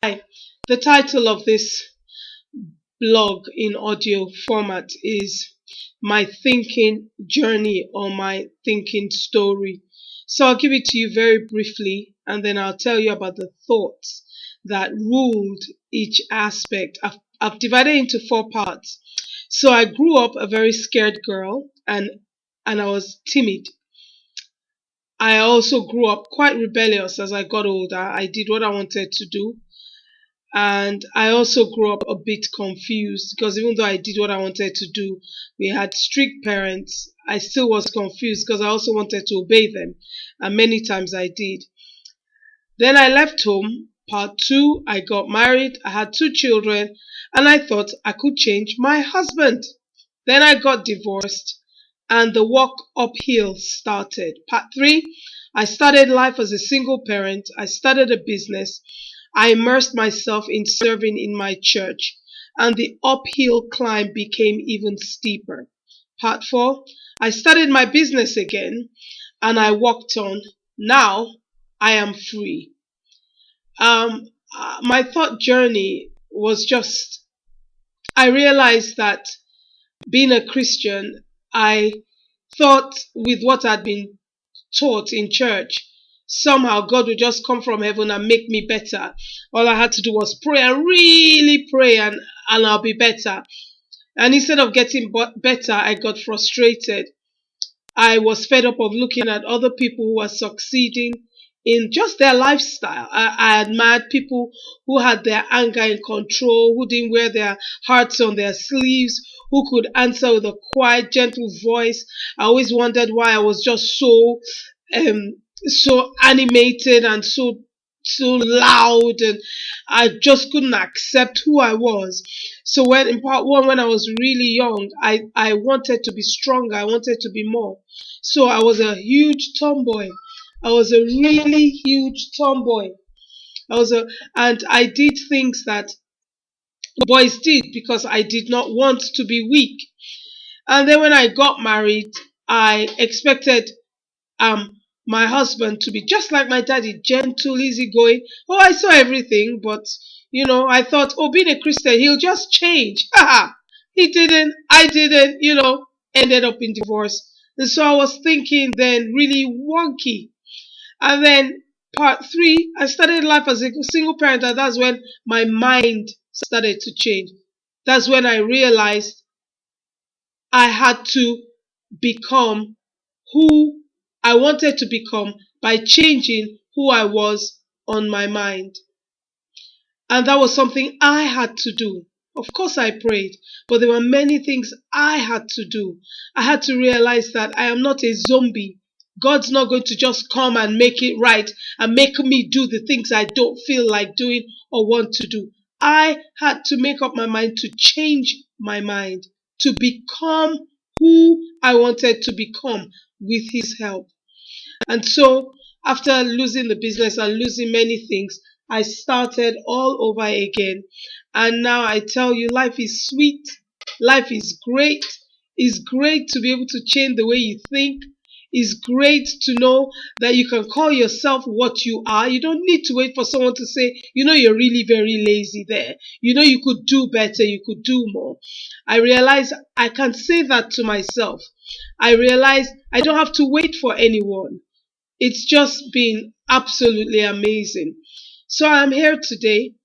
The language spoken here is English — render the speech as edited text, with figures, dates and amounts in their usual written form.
Hi, the title of this blog in audio format is My Thinking Journey or My Thinking Story. So I'll give it to you very briefly and then I'll tell you about the thoughts that ruled each aspect. I've divided into four parts. So I grew up a very scared girl and I was timid. I also grew up quite rebellious as I got older. I did what I wanted to do. And I also grew up a bit confused because even though I did what I wanted to do, we had strict parents. I still was confused because I also wanted to obey them. And many times I did. Then I left home. Part two, I got married. I had two children. And I thought I could change my husband. Then I got divorced. And the walk uphill started. Part three, I started life as a single parent. I started a business. I immersed myself in serving in my church, and the uphill climb became even steeper. Part 4, I started my business again, and I walked on. Now I am free. My thought journey was just, I realized that being a Christian, I thought with what I'd been taught in church, somehow God would just come from heaven and make me better. All I had to do was pray and really pray and I'll be better. And instead of getting better, I got frustrated. I was fed up of looking at other people who were succeeding in just their lifestyle. I admired people who had their anger in control, who didn't wear their hearts on their sleeves, who could answer with a quiet, gentle voice. I always wondered why I was just um, so animated and so loud, and I just couldn't accept who I was. So when in part one, when I was really young, I wanted to be stronger. I wanted to be more. So I was a huge tomboy. I was a really huge tomboy. I was a and I did things that boys did because I did not want to be weak. And then when I got married, I expected um my husband to be just like my daddy, gentle, easygoing. Oh, I saw everything, but I thought, oh, being a Christian, he'll just change. Haha. He didn't, I didn't, ended up in divorce. And so I was thinking then really wonky. And then part three, I started life as a single parent, and that's when my mind started to change. That's when I realized I had to become who I wanted to become by changing who I was on my mind. And that was something I had to do. Of course, I prayed, but there were many things I had to do. I had to realize that I am not a zombie. God's not going to just come and make it right and make me do the things I don't feel like doing or want to do. I had to make up my mind to change my mind, to become who I wanted to become with His help. And so, after losing the business and losing many things, I started all over again. And now I tell you, life is sweet. Life is great. It's great to be able to change the way you think. It's great to know that you can call yourself what you are. You don't need to wait for someone to say, you're really very lazy there. You could do better. You could do more. I realize I can say that to myself. I realize I don't have to wait for anyone. It's just been absolutely amazing. So I'm here today